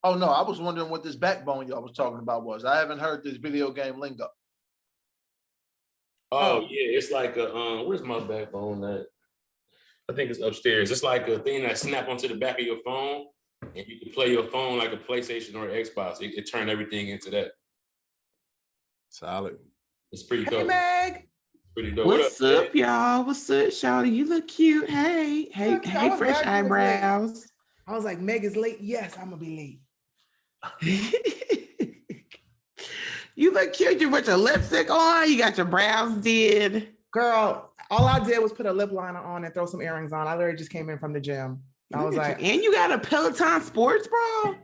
Oh no, I was wondering what this backbone y'all was talking about was. I haven't heard this video game lingo. Oh yeah, it's like a where's my backbone at? I think it's upstairs. It's like a thing that snap onto the back of your phone, and you can play your phone like a PlayStation or an Xbox. It turn everything into that. Solid. It's pretty cool. Hey, Meg. Pretty dope. What's up, y'all? What's up, Shawty? You look cute. Hey, fresh eyebrows. I was like, Meg is late. Yes, I'm gonna be late. You look cute. You put your lipstick on. You got your brows did. Girl, all I did was put a lip liner on and throw some earrings on. I literally just came in from the gym. I was like, and you got a Peloton sports bra?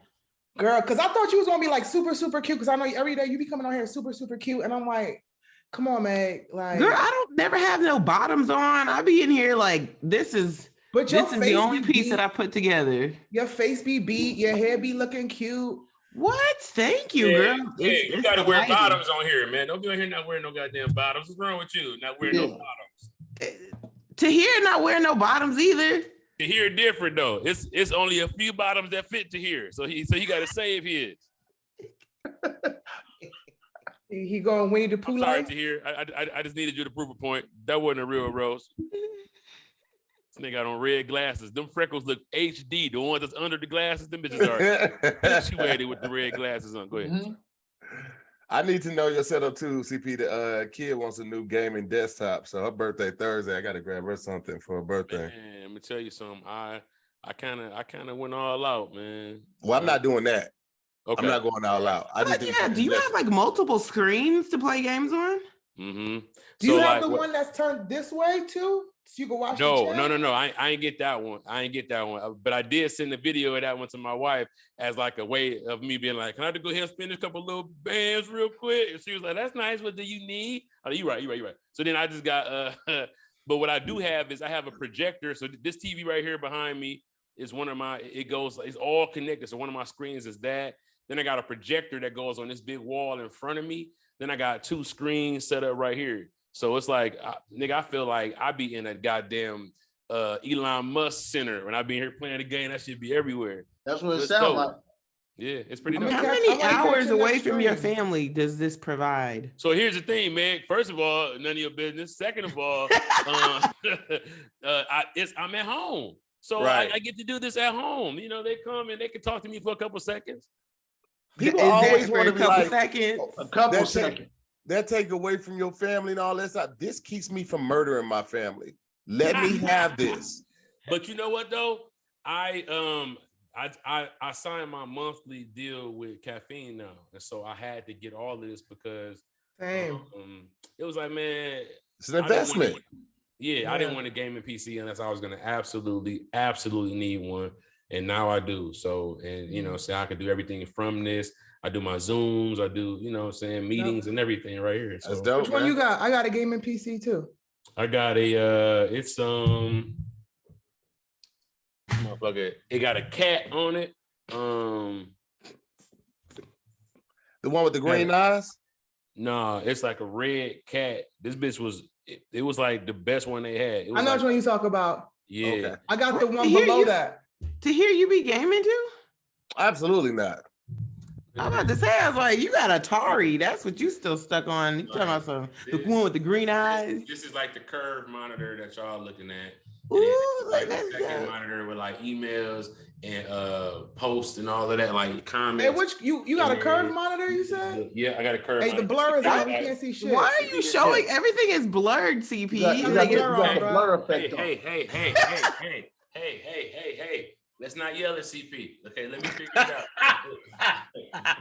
Girl, because I thought you was gonna be like super, super cute. Because I know every day you be coming on here super, super cute. And I'm like, come on, Meg. Like, girl, I don't never have no bottoms on. I be in here like this is the only piece that I put together. Your face be beat, your hair be looking cute. What? Thank you, girl. You gotta wear bottoms on here, man. Don't be on here not wearing no goddamn bottoms. What's wrong with you? Not wearing no bottoms. Tahir not wearing no bottoms either. Tahir different though. It's only a few bottoms that fit Tahir. So he gotta save his. He going Winnie the Pooh. Sorry, Tahir. I just needed you to prove a point. That wasn't a real roast. This nigga got on red glasses. Them freckles look HD. The ones that's under the glasses, them bitches are situated with the red glasses on. Go ahead. Mm-hmm. I need to know your setup too, CP. The kid wants a new gaming desktop. So her birthday Thursday. I gotta grab her something for her birthday. Man, let me tell you something. I kind of went all out, man. Well, I'm not doing that. Okay. I'm not going all out. Do you have like multiple screens to play games on? Mm-hmm. Do you have the one that's turned this way too? So you can watch No. I ain't get that one. But I did send a video of that one to my wife as like a way of me being like, can I go ahead and spin a couple little bands real quick? And she was like, that's nice. What do you need? Oh, you're right. So then I just got, but what I do have is I have a projector. So this TV right here behind me is one of my, it's all connected. So one of my screens is that. Then I got a projector that goes on this big wall in front of me. Then I got 2 screens set up right here. So it's like, nigga, I feel like I be in a goddamn Elon Musk center when I be here playing the game. That should be everywhere. That's what it sounds like. Yeah, it's pretty dope. How many hours away from your family does this provide? So here's the thing, man. First of all, none of your business. Second of all, I'm at home. So right. I get to do this at home. You know, they come and they can talk to me for a couple seconds. People always want to be like, a couple seconds. That take away from your family and all that stuff. This keeps me from murdering my family. Let me have this. But you know what though? I signed my monthly deal with caffeine now, and so I had to get all this because it was like, man, it's an investment. I didn't want a gaming PC unless I was gonna absolutely need one. And now I do. So, and you know, so I can do everything from this. I do my Zooms, I do, you know what I'm saying, meetings and everything right here. So, that's dope. Which one you got? I got a gaming PC too. I got a it's motherfucker, it got a cat on it. The one with the green eyes? No, it's like a red cat. This bitch was it was like the best one they had. I know which one you talk about. Yeah. Okay. I got the one below that. To hear you be gaming too? Absolutely not. I'm about to say, I was like, you got Atari. That's what you still stuck on. You talking about the one with the green eyes? This is like the curved monitor that y'all looking at. Ooh, like the second monitor with like emails and posts and all of that, like comments. Hey, which you got a curved monitor? You said? Yeah, I got a curved. Hey, the blur is out. We can't see shit. Why are you showing everything is blurred? CP. You got the blur effect. Hey. Let's not yell at CP. Okay, let me figure it out.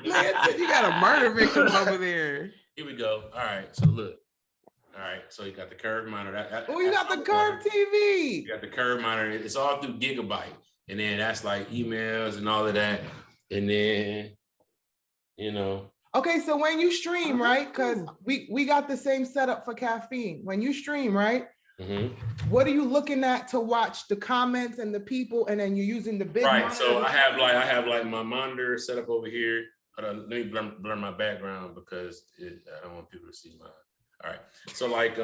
Man, you got a murder victim over there. Here we go. All right, so look. All right, so you got the curved monitor. You got the curved TV. You got the curved monitor. It's all through Gigabyte. And then that's like emails and all of that. And then, you know. Okay, so when you stream, right? Because we got the same setup for caffeine. When you stream, right? Mm-hmm. What are you looking at to watch the comments and the people, and then you're using the big right? So I have like my monitor set up over here. Let me blur my background because I don't want people to see mine. All right, so like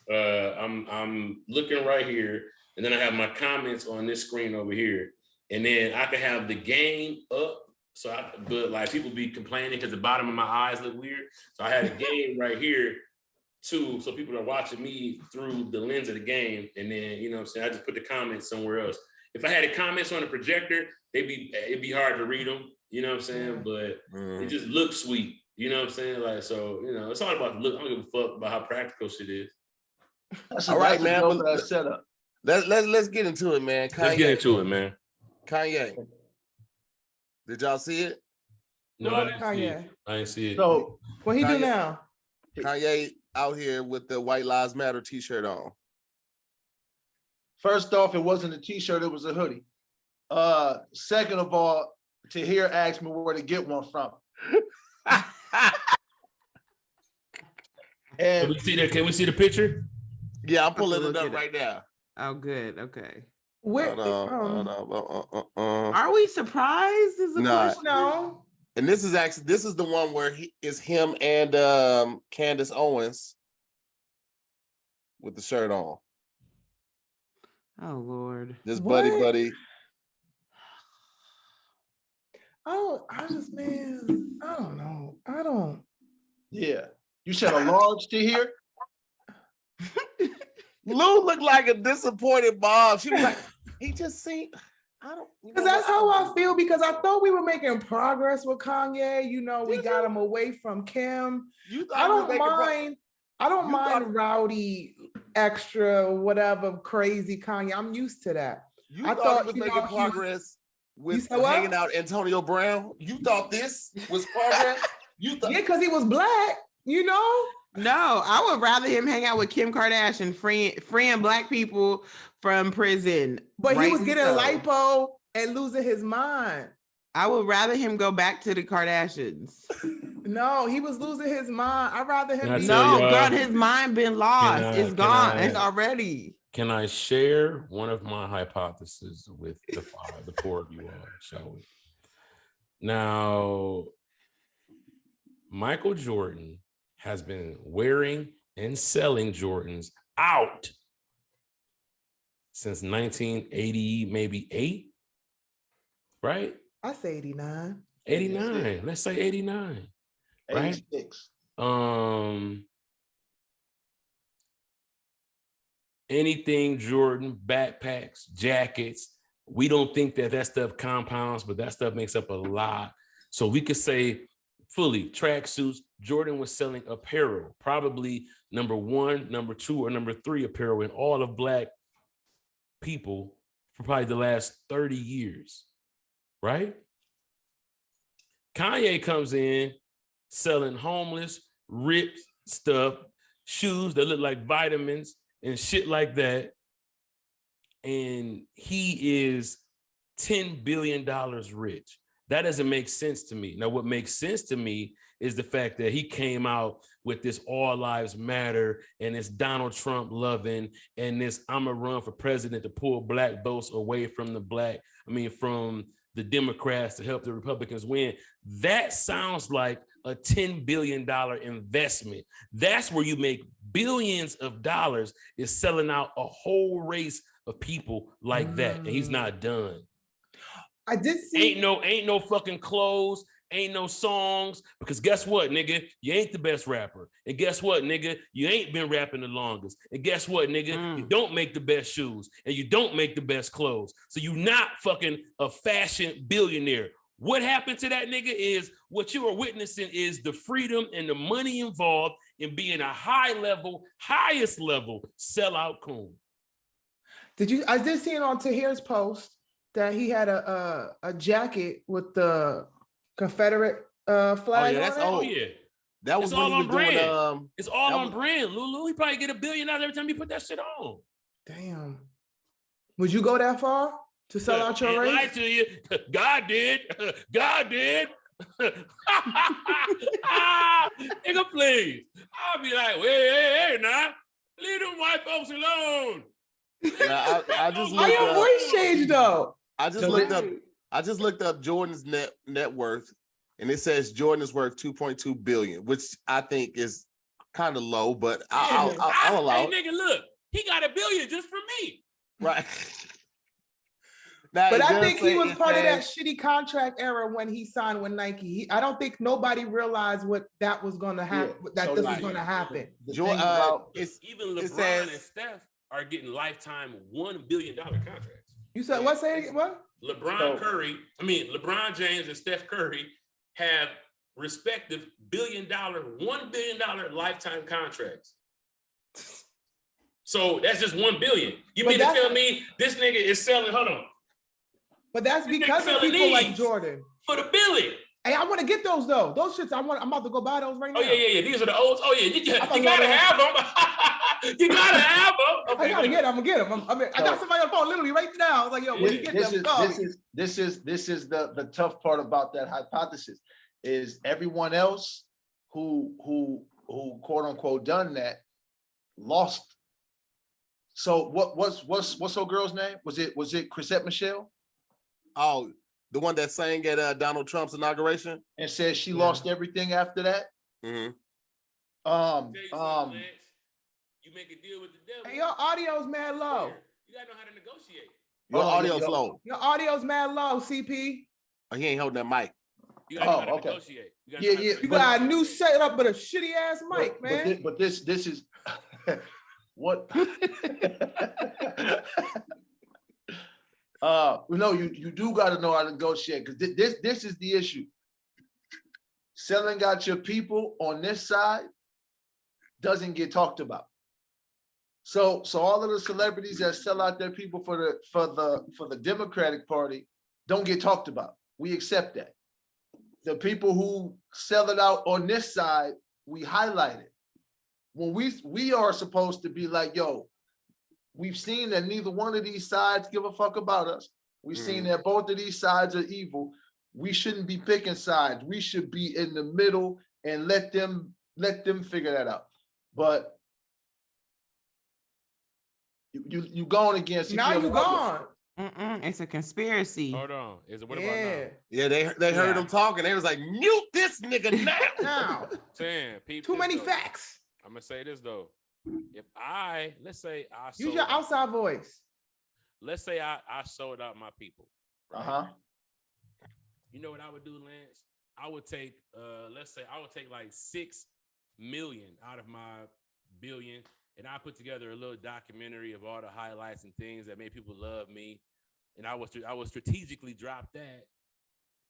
I'm looking right here, and then I have my comments on this screen over here, and then I can have the game up. So, but like people be complaining because the bottom of my eyes look weird. So I had a game right here too. So people are watching me through the lens of the game. And then, you know what I'm saying? I just put the comments somewhere else. If I had the comments on the projector, it'd be hard to read them. You know what I'm saying? But it just looks sweet. You know what I'm saying? Like, so, you know, it's all about the look. I don't give a fuck about how practical shit is. All right, man. Well, setup. Let's get into it, man. Kanye. Let's get into it, man. Kanye. Did y'all see it? No, I didn't see it. I didn't see it. So what he do now? Kanye out here with the White Lives Matter t-shirt on. First off, it wasn't a t-shirt, it was a hoodie. Second of all, Tahir asked me where to get one from. And can we see that? Can we see the picture? Yeah, I'm pulling it up right now. Oh, good. Okay. Where? Are we surprised? Is the question? No. And this is the one where it's him and Candace Owens with the shirt on. Oh Lord. This buddy. Oh, I don't know. Yeah. You said a large Tahir? Lou looked like a disappointed mom. She was like, he just seemed, Because that's how I feel, because I thought we were making progress with Kanye. You know, we got him away from Kim. I don't mind rowdy, extra, whatever, crazy Kanye. I'm used to that. I thought he was making progress with hanging out Antonio Brown. You thought this was progress? Yeah, because he was black, you know? No, I would rather him hang out with Kim Kardashian, freeing black people from prison. But he was getting lipo and losing his mind. I would rather him go back to the Kardashians. No, he was losing his mind. I'd rather him be. No, God, his mind been lost. It's gone already. Can I share one of my hypotheses with the four of you all, shall we? Now, Michael Jordan has been wearing and selling Jordans out since 1980, maybe 8, right? I say 89. 89. Let's say 89. 86. Right? Anything Jordan, backpacks, jackets. We don't think that stuff compounds, but that stuff makes up a lot. So we could say fully tracksuits. Jordan was selling apparel, probably number 1, number 2, or number 3 apparel in all of black people for probably the last 30 years, right? Kanye comes in selling homeless, ripped stuff, shoes that look like vitamins and shit like that. And he is $10 billion rich. That doesn't make sense to me. Now, what makes sense to me is the fact that he came out with this all lives matter and this Donald Trump loving and this I'm gonna run for president to pull black votes away from from the Democrats to help the Republicans win. That sounds like a $10 billion investment. That's where you make billions of dollars, is selling out a whole race of people like that. And he's not done. I did see. Ain't no fucking clothes, ain't no songs, because guess what, nigga? You ain't the best rapper. And guess what, nigga? You ain't been rapping the longest. And guess what, nigga? You don't make the best shoes and you don't make the best clothes. So you not fucking a fashion billionaire. What happened to that nigga is what you are witnessing is the freedom and the money involved in being a highest level sellout coon. I did see it on Tahir's post that he had a jacket with the Confederate flag. That was all on brand. It's all on was... brand, Lulu. He probably get $1 billion every time you put that shit on. Damn. Would you go that far to sell out your race? Lie to you. God did. God did. Nigga, please. I'll be like, hey, now. Leave them white folks alone. Yeah, I just looked your voice changed though. I just looked up Jordan's net worth, and it says Jordan is worth $2.2 billion, which I think is kind of low, but I'll allow. Hey, nigga, look, he got $1 billion just for me. Right. Now, But it I does think he say- was it part of that says- shitty contract era when he signed with Nike. I don't think nobody realized what that was going to happen. Yeah, That so this like- was going to happen. The Jo- thing about Even it LeBron says- and Steph are getting lifetime $1 billion contracts. You said what? Say what? LeBron James and Steph Curry have respective $1 billion lifetime contracts. So that's just 1 billion. You But mean to that's- tell me this nigga is selling? Hold on, But that's This nigga because of selling people like these. Jordan. for the billion. Hey, I want to get those though. Those shits, I'm about to go buy those right now. Oh yeah. These are the olds. Oh yeah, you thought gotta you have them. You gotta have them. I gotta get them. I'm gonna get them. I got somebody on the phone literally right now. I was like, yo, when you get them, call me. this is the tough part about that hypothesis is everyone else who quote unquote done that lost. So what's her girl's name? Was it Chrisette Michele? Oh, the one that sang at Donald Trump's inauguration? And said she lost everything after that. Mm-hmm. You make a deal with the devil. Hey, your audio's mad low. You gotta know how to negotiate. Your Oh, audio's yo. low. Your audio's mad low, CP. Oh, he ain't holding that mic. You gotta know how to okay. negotiate. You Yeah, gotta know how to yeah. You negotiate. got a new setup, but a shitty ass mic, man. But this is what no, you do got to know how to negotiate because this is the issue. Selling out your people on this side doesn't get talked about. So all of the celebrities that sell out their people for the Democratic Party don't get talked about. We accept that. The people who sell it out on this side, we highlight it. When we are supposed to be like, yo, we've seen that neither one of these sides give a fuck about us. We've seen that both of these sides are evil. We shouldn't be picking sides. We should be in the middle and let them figure that out. But you going against Now you gone. It's a conspiracy. Hold on. What about Yeah. now? Yeah, they heard him talking. They was like, mute this nigga now. Now, Saying, peep too this, many though. facts. I'm gonna say this though. If let's say I Use sold your out- outside voice. Let's say I sold out my people. Right? You know what I would do, Lance? I would take let's say I would take like 6 million out of my billion, and I put together a little documentary of all the highlights and things that made people love me. And I would strategically drop that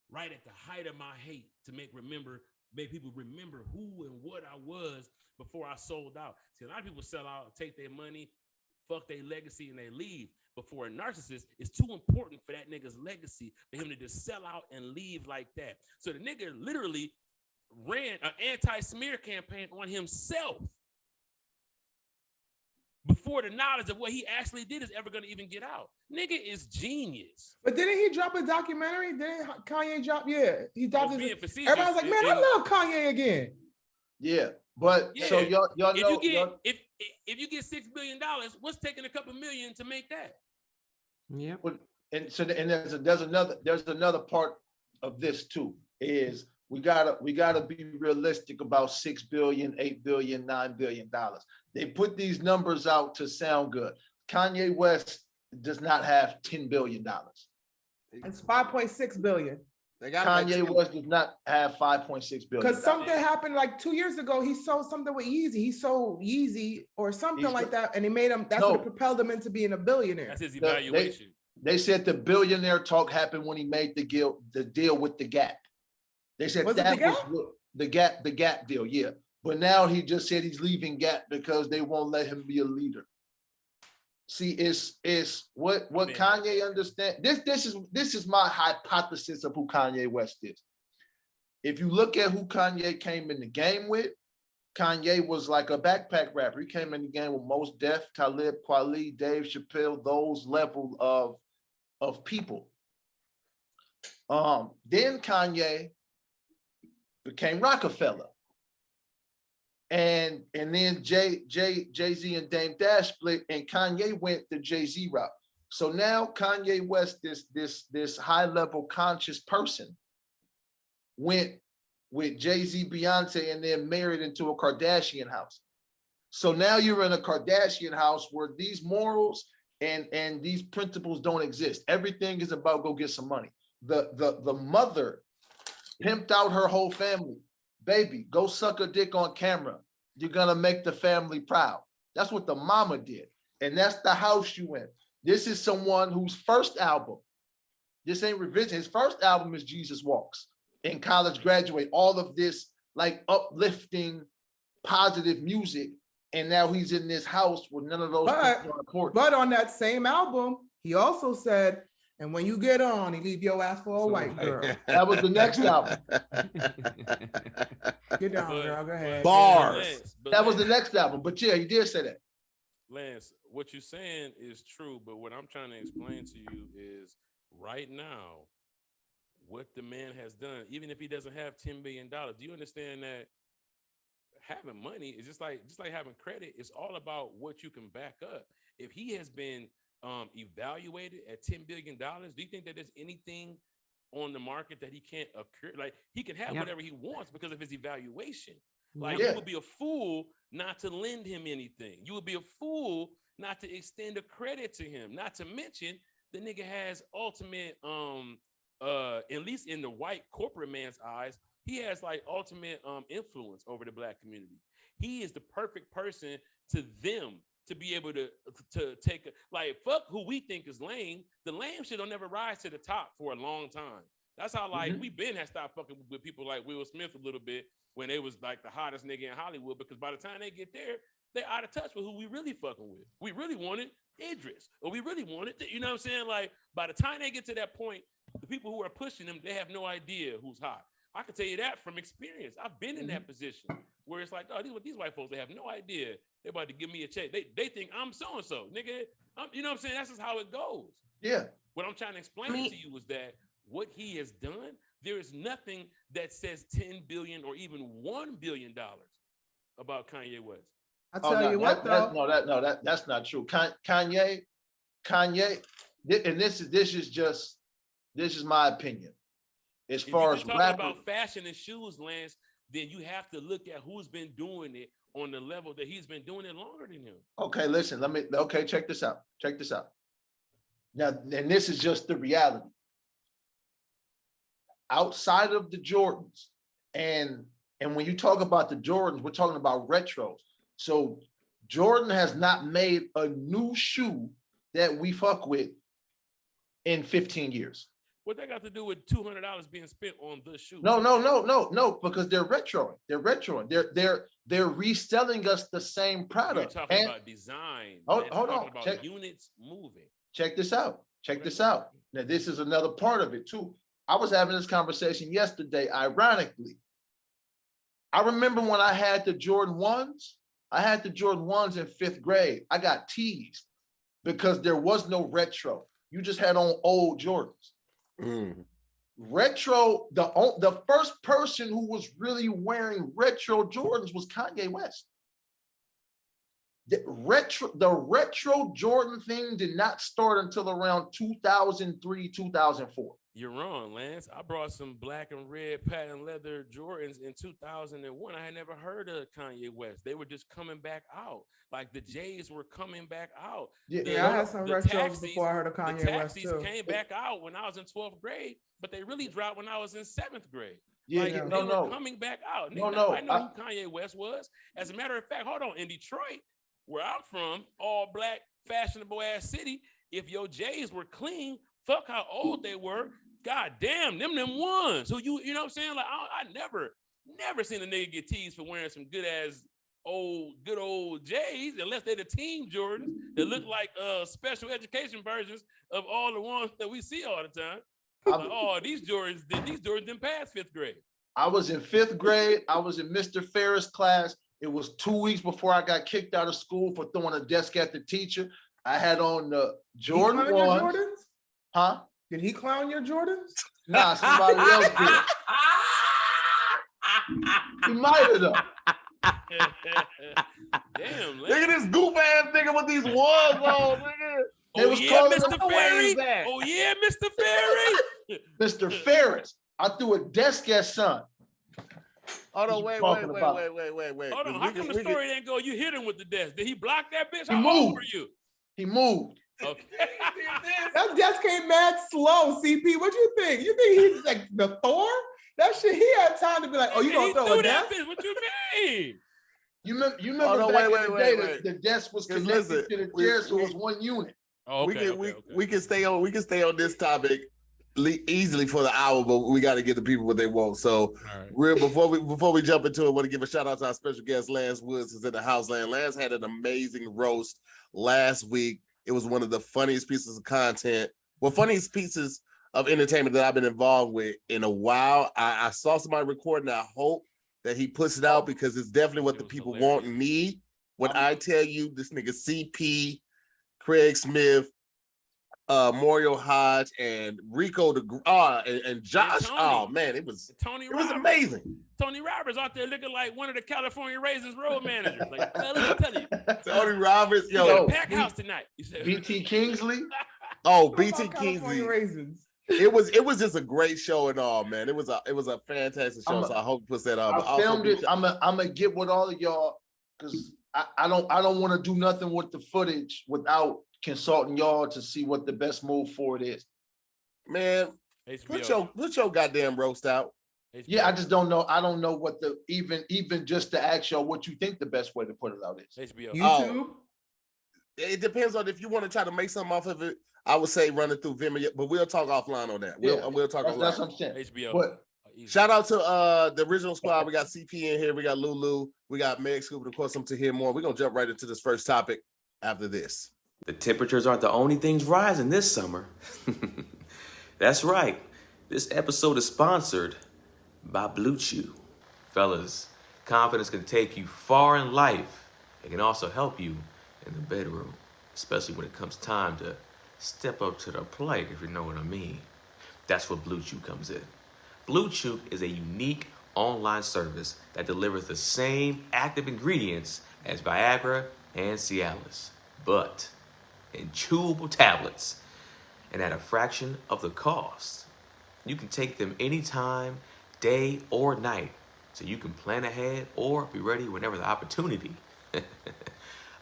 right at the height of my hate to make people remember who and what I was before I sold out. See, a lot of people sell out, take their money, fuck their legacy, and they leave. But for a narcissist, it's too important for that nigga's legacy for him to just sell out and leave like that. So the nigga literally ran an anti-smear campaign on himself before the knowledge of what he actually did is ever going to even get out. Nigga is genius. But didn't he drop a documentary? Didn't Kanye drop? Yeah, he dropped Well, his. being facetious, Everybody's like, man, I love Kanye again. Yeah, but so Yeah. y'all If know you get if you get $6 billion, what's taking a couple million to make that? Yep. and so and there's another part of this too is we gotta be realistic about $6 billion, $8 billion, $9 billion. They put these numbers out to sound good. Kanye West does not have $10 billion. It's 5.6 billion. They got Kanye West does not have 5.6 billion. Because something happened like 2 years ago. He sold something with Yeezy. He sold Yeezy or something like that, and he made him. That's what propelled him into being a billionaire. That's his evaluation. They said the billionaire talk happened when he made the deal with the Gap. They said Was it that the was the Gap deal, yeah. But now he just said he's leaving Gap because they won't let him be a leader. See, it's what Kanye understand. This is my hypothesis of who Kanye West is. If you look at who Kanye came in the game with, Kanye was like a backpack rapper. He came in the game with Mos Def, Talib Kweli, Dave Chappelle, those level of people. Then Kanye became Rockefeller. And then Jay-Z and Dame Dash split, and Kanye went the Jay-Z route. So now Kanye West, this high-level conscious person, went with Jay-Z, Beyonce, and then married into a Kardashian house. So now you're in a Kardashian house where these morals and these principles don't exist. Everything is about go get some money. The mother pimped out her whole family. Baby, go suck a dick on camera. You're gonna make the family proud. That's what the mama did. And that's the house you in. This is someone whose first album, this ain't revision, his first album is Jesus Walks. In college graduate, all of this like uplifting, positive music. And now he's in this house where none of those things are important. But on that same album, he also said, and when you get on, he leave your ass for a white girl. That was the next album. Get down, girl. Go ahead. Bars. That was the next album. But yeah, he did say that. Lance, what you're saying is true, but what I'm trying to explain to you is right now, what the man has done, even if he doesn't have $10 billion, do you understand that having money is just like having credit? It's all about what you can back up. If he has been evaluated at $10 billion, do you think that there's anything on the market that he can't occur? Like he can have whatever he wants because of his evaluation. Like you would be a fool not to lend him anything. You would be a fool not to extend a credit to him. Not to mention the nigga has ultimate, at least in the white corporate man's eyes, he has like ultimate influence over the Black community. He is the perfect person to them to be able to take like fuck who we think is lame. The lame shit will never rise to the top for a long time. That's how like we been had stopped fucking with people like Will Smith a little bit when they was like the hottest nigga in Hollywood, because by the time they get there, they're out of touch with who we really fucking with. We really wanted Idris, or we really wanted, you know what I'm saying? Like by the time they get to that point, the people who are pushing them, they have no idea who's hot. I can tell you that from experience. I've been in that position where it's like, oh, these white folks, they have no idea. They're about to give me a check. They think I'm so-and-so, nigga. You know what I'm saying? That's just how it goes. Yeah. What I'm trying to explain to you is that what he has done, there is nothing that says 10 billion or even $1 billion about Kanye West. I tell you what, though. That's not true. Kanye, and this is my opinion. As far as talking about fashion and shoes, Lance, then you have to look at who's been doing it on the level that he's been doing it longer than him. Okay, listen, check this out. Now, and this is just the reality. Outside of the Jordans, and when you talk about the Jordans, we're talking about retros. So Jordan has not made a new shoe that we fuck with in 15 years. What that got to do with $200 being spent on the shoe? No, because they're retroing. They're reselling us the same product. We're talking about design. Hold on. About units moving. Check this out. Now, this is another part of it too. I was having this conversation yesterday, ironically. I remember when I had the Jordan 1s. I had the Jordan 1s in 5th grade. I got teased because there was no retro. You just had on old Jordans. Retro, the first person who was really wearing retro Jordans was Kanye West. The retro Jordan thing did not start until around 2003, 2004. You're wrong, Lance. I brought some black and red patent leather Jordans in 2001. I had never heard of Kanye West. They were just coming back out. Like the J's were coming back out. Yeah, I had some retros before I heard of Kanye West too. The taxis came back out when I was in 12th grade, but they really dropped when I was in 7th grade. Yeah, they were coming back out. I know who Kanye West was. As a matter of fact, hold on, in Detroit, where I'm from, all black, fashionable ass city, if your J's were clean, fuck how old they were. God damn, them ones. So you know what I'm saying? Like I never seen a nigga get teased for wearing some good old J's, unless they're the team Jordans that look like special education versions of all the ones that we see all the time. Like, oh, these Jordans didn't pass 5th grade. I was in 5th grade. I was in Mr. Ferris' class. It was 2 weeks before I got kicked out of school for throwing a desk at the teacher. I had on the Jordan 1s. Huh? Did he clown your Jordans? Nah, somebody else did. He might have though. Damn, look at this goof ass nigga with these ones on, nigga. Oh yeah, Mr. Ferry. Oh yeah, Mr. Ferry. Mr. Ferris. I threw a desk at son. Hold on, wait. Hold on, how come the story didn't go? You hit him with the desk. Did he block that bitch? He How moved. old were you? He moved. Okay. That just came mad slow, CP. What you think? You think he's like the Thor? That shit, he had time to be like, oh, you gonna throw a death? What you mean? You remember back in the day, the desk was connected to the chair, so it was one unit. Oh, okay, we can stay on this topic easily for the hour, but we got to give the people what they want. So, real before we jump into it, I want to give a shout out to our special guest, Lance Woods, is in the house. Lance had an amazing roast last week. It was one of the funniest pieces of content, funniest pieces of entertainment that I've been involved with in a while. I saw somebody recording. I hope that he puts it out because it's definitely what the people want and need. When I tell you, this nigga CP, Craig Smith, Mario Hodge, and Rico and Josh. Oh man, it was amazing. Tony Roberts out there looking like one of the California Raisins road managers. Like, let me tell you. Tony Roberts, pack house tonight. BT Kingsley. Oh, BT Kingsley. Raisins. It was just a great show and all, man. It was a fantastic show. So I hope he puts that out. I filmed it. I'm gonna get with all of y'all because I don't want to do nothing with the footage without consulting y'all to see what the best move for it is. Man, put your goddamn roast out. HBO. Yeah, I just don't know. I don't know what the even just to ask y'all what you think the best way to put it out is. HBO. YouTube. It depends on if you want to try to make something off of it. I would say run it through Vimeo, but we'll talk offline on that. We'll talk offline. That's what I'm saying. HBO. But shout out to the original squad. We got CP in here. We got Lulu. We got Meg Scoop. Of course, I'm to hear more. We're gonna jump right into this first topic after this. The temperatures aren't the only things rising this summer. That's right. This episode is sponsored by Blue Chew. Fellas, confidence can take you far in life. It can also help you in the bedroom, especially when it comes time to step up to the plate, if you know what I mean. That's where Blue Chew comes in. Blue Chew is a unique online service that delivers the same active ingredients as Viagra and Cialis, but in chewable tablets and at a fraction of the cost. You can take them anytime, day or night, so you can plan ahead or be ready whenever the opportunity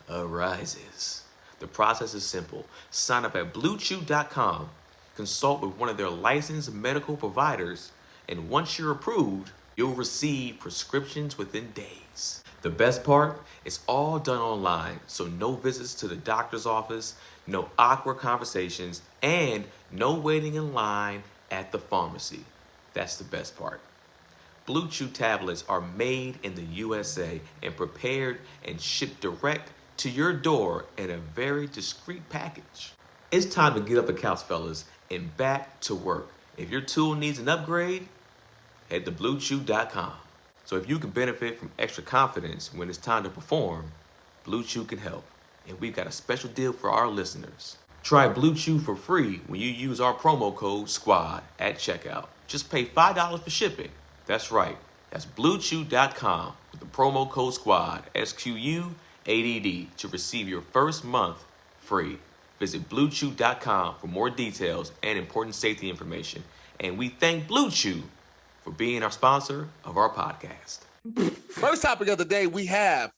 arises. The process is simple. Sign up at bluechew.com, consult with one of their licensed medical providers, and once you're approved, you'll receive prescriptions within days. The best part, it's all done online, so no visits to the doctor's office, no awkward conversations, and no waiting in line at the pharmacy. That's the best part. Blue Chew tablets are made in the USA and prepared and shipped direct to your door in a very discreet package. It's time to get up the couch, fellas, and back to work. If your tool needs an upgrade, head to bluechew.com. So if you can benefit from extra confidence when it's time to perform, Blue Chew can help. And we've got a special deal for our listeners. Try Blue Chew for free when you use our promo code SQUAD at checkout. Just pay $5 for shipping. That's right. That's bluechew.com with the promo code SQUAD, SQUADD, to receive your first month free. Visit bluechew.com for more details and important safety information. And we thank Blue Chew for being our sponsor of our podcast. First topic of the day, we have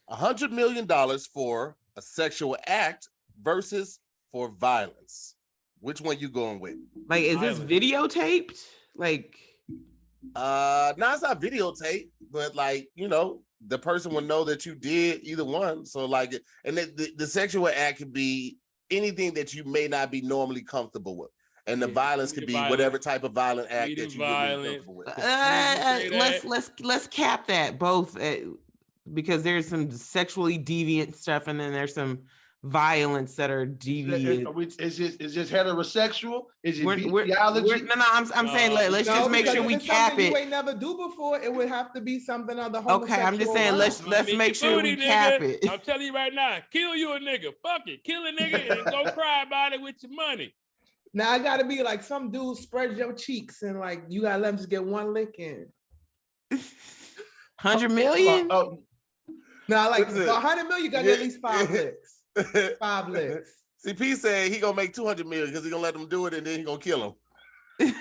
$100 million for a sexual act versus for violence. Which one you going with? Like, is this videotaped? Like, no, it's not videotape, but like, you know, the person will know that you did either one. So like, and the sexual act could be anything that you may not be normally comfortable with. And the violence could be whatever type of violent act that you would be comfortable with. Let's cap that both because there's some sexually deviant stuff and then there's some violence that are deviant. Is this heterosexual? Is it bestiality? No, I'm saying let's just make sure we cap it. You ain't never do before. It would have to be something other homosexual. Okay, I'm just saying let's make sure we cap it. I'm telling you right now, kill you a nigga. Fuck it, kill a nigga and go cry about it with your money. Now I gotta be like some dude spread your cheeks and like you gotta let him just get one lick in. 100 million? Now like for 100 million, you gotta get at least 5 licks. 5 licks. CP said he gonna make 200 million because he gonna let them do it and then he gonna kill him.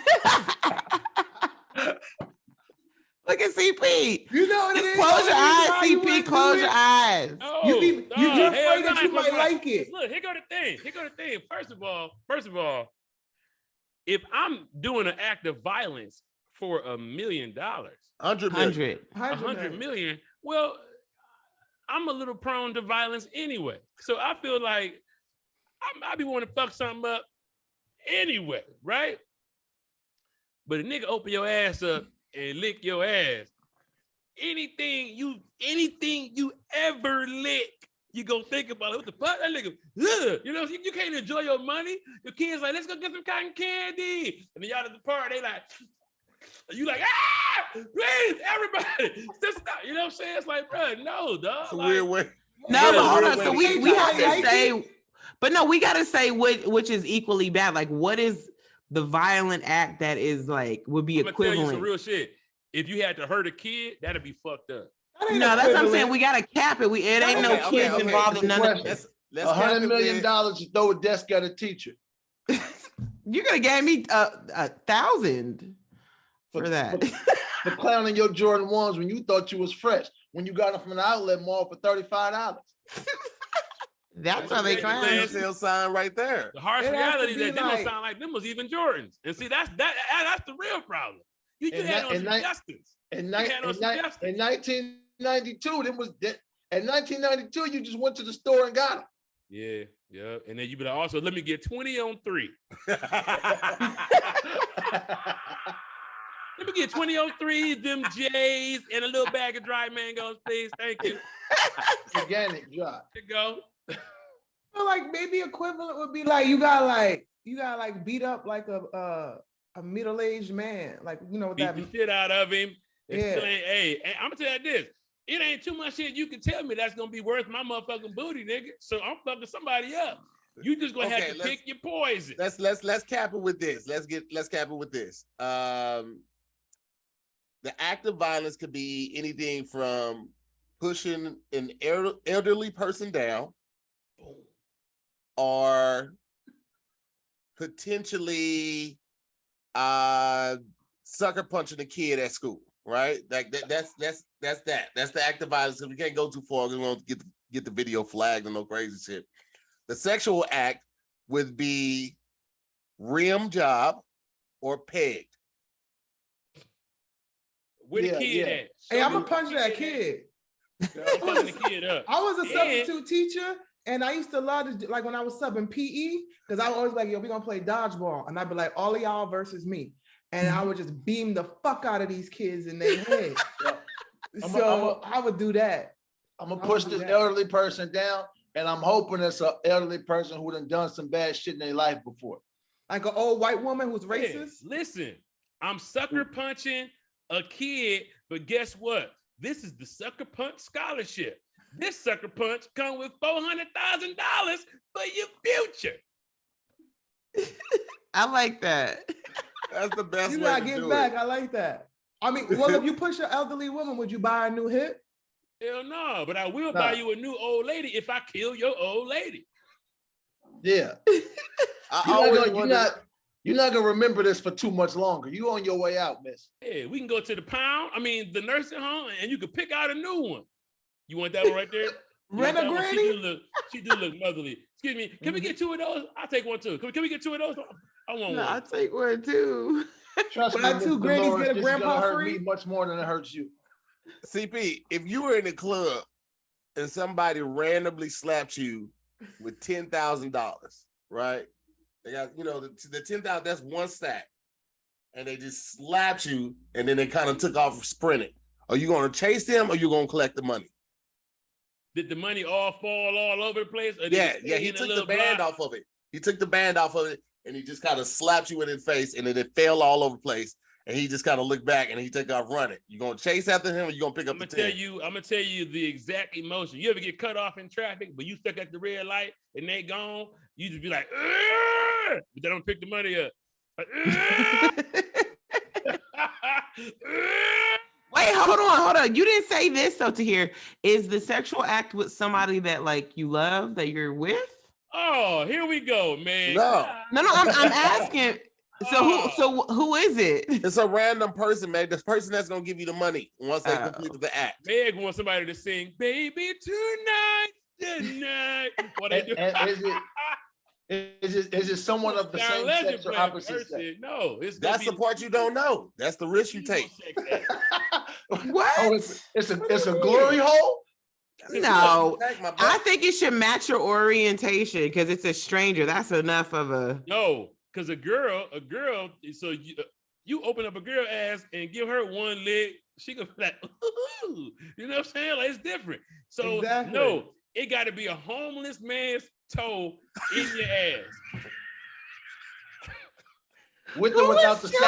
Look at CP. You know what it is? Close your eyes, CP. Close your eyes. Oh, No, you're afraid that you might like it. Look, here go the thing. First of all, if I'm doing an act of violence for $1 million, 100 million, well, I'm a little prone to violence anyway. So I feel like I be wanting to fuck something up anyway, right? But a nigga open your ass up and lick your ass. Anything you ever lick, you gonna think about it. What the fuck? That nigga, ugh. You know, you can't enjoy your money. Your kids like, let's go get some cotton candy. And then y'all at the party, they like, you like, please, everybody, just stop. You know what I'm saying? It's like, bro, no, dog. It's a weird way. No, but hold on. So we have to say, but no, we gotta say which is equally bad. Like, what is the violent act that is like would be equivalent? Tell you some real shit. If you had to hurt a kid, that'd be fucked up. No, that's what I'm saying. We gotta cap it. It ain't no kids involved in none of this. $100 million to throw a desk at a teacher. You're gonna give me 1,000 for that. For clowning your Jordan 1s when you thought you was fresh, when you got them from the outlet mall for $35. That's how they clown. Sale sign right there. The harsh reality is that them don't sound like them was even Jordans. And see, that's the real problem. You had on suggestions. In 1992, them was dead. In 1992, you just went to the store and got them. Yeah. And then you be like, also, let me get 20 on 3. Let me get 20 on 3, them J's, and a little bag of dry mangoes, please. Thank you. Organic drop. There you go. So like maybe equivalent would be like you got beat up like a middle-aged man, like you know beat the shit out of him. Yeah. Hey, I'm gonna tell you this. It ain't too much shit you can tell me that's gonna be worth my motherfucking booty, nigga. So I'm fucking somebody up. You just gonna have to pick your poison. Let's cap it with this. Let's cap it with this. The act of violence could be anything from pushing an elderly person down, or potentially sucker punching a kid at school, right? Like that's the act of violence. So we can't go too far. We won't get the video flagged and no crazy shit. The sexual act would be rim job or pegged. Where the kid at? Hey, I'm gonna punch that kid. I'm punching the kid up. I was a substitute teacher. And I used to love to, like when I was subbing PE, because I was always like, yo, we're gonna play dodgeball. And I'd be like, all of y'all versus me. And I would just beam the fuck out of these kids in their head. I would do that. I'm gonna push this elderly person down, and I'm hoping it's an elderly person who done some bad shit in their life before. Like an old white woman who's racist? Listen, I'm sucker punching a kid, but guess what? This is the sucker punch scholarship. This sucker punch come with $400,000 for your future. I like that. That's the best you way gotta to get do back. it. I like that. I mean, well, if you push an elderly woman, would you buy a new hip? Hell no, but I will buy you a new old lady if I kill your old lady. Yeah. You're not gonna remember this for too much longer. You on your way out, miss. Yeah, we can go to the the nursing home, and you can pick out a new one. You want that one right there? Rent a granny? She do look motherly. Excuse me, can we get 2 of those? I'll take one too. Can we get 2 of those? I want one. I'll take one too. Trust me, 2 grannies get a grandpa hurt free? me much more than it hurts you. CP, if you were in a club and somebody randomly slapped you with $10,000, right? They got, the 10,000, that's one stack. And they just slapped you and then they kind of took off sprinting. Are you going to chase them or you going to collect the money? Did the money all fall all over the place? Or Yeah, he took the band off of it. He took the band off of it and he just kind of slapped you in the face and then it fell all over the place. And he just kind of looked back and he took off running. You gonna chase after him or you gonna pick up the 10? I'm gonna tell you the exact emotion. You ever get cut off in traffic, but you stuck at the red light and they gone? You just be like, but they don't pick the money up. Wait, hold on. You didn't say this though. To hear, is the sexual act with somebody that like you love, that you're with? Oh, here we go, man. No. I'm asking. So who is it? It's a random person, man. This person that's gonna give you the money once they completed the act. Meg wants somebody to sing "Baby Tonight." Tonight. What they do? Is it someone of the same sex or opposite sex? No, that's the part you don't know. That's the risk you take. What? Oh, it's a glory hole? No, I think it should match your orientation because it's a stranger. That's enough of a no. Because a girl. So you open up a girl ass and give her one leg, she gonna be like, ooh, you know what I'm saying? Like it's different. So no, it got to be a homeless man's toe in your ass. With or without the socks.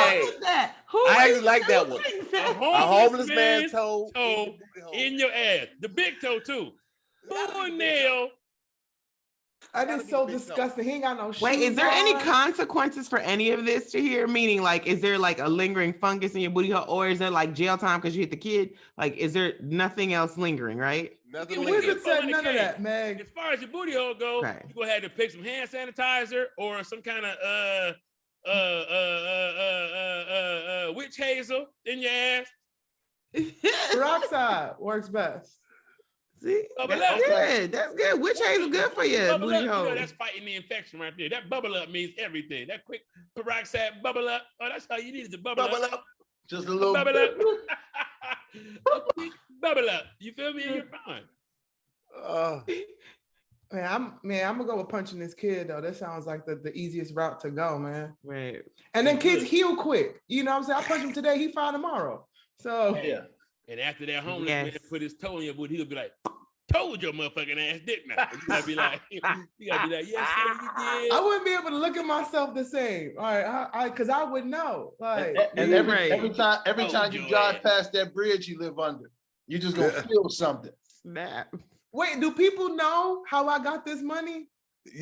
I actually like that one. A homeless man's toe in your ass. The big toe too. Full nail. That is so disgusting. He ain't got no shoes. Wait, is there any consequences for any of this to hear? Meaning, like, is there like a lingering fungus in your booty hole, or is there like jail time because you hit the kid? Like, is there nothing else lingering, right? Nothing. Wizard said none of that, Meg. As far as your booty hole goes, you gonna have to pick some hand sanitizer or some kind of witch hazel in your ass. Peroxide works best. See, that's good. That's good. Witch hazel good for you. Booty hole. You know, that's fighting the infection right there. That bubble up means everything. That quick peroxide bubble up. Oh, that's all you need is a bubble up. Just a little bubble up. A quick bubble up. You feel me? And you're fine. I'm gonna go with punching this kid though. That sounds like the easiest route to go, man. Right. And then kids heal quick. You know what I'm saying? I punch him today, he fine tomorrow. So yeah. And after that homeless man put his toe in your booty, he'll be like, told your motherfucking ass, didn't I? You gotta be like, yes, sir, you did. I wouldn't be able to look at myself the same. All right, because I would know. Like, and every time you drive past that bridge you live under, you just gonna feel something. Snap. Wait, do people know how I got this money?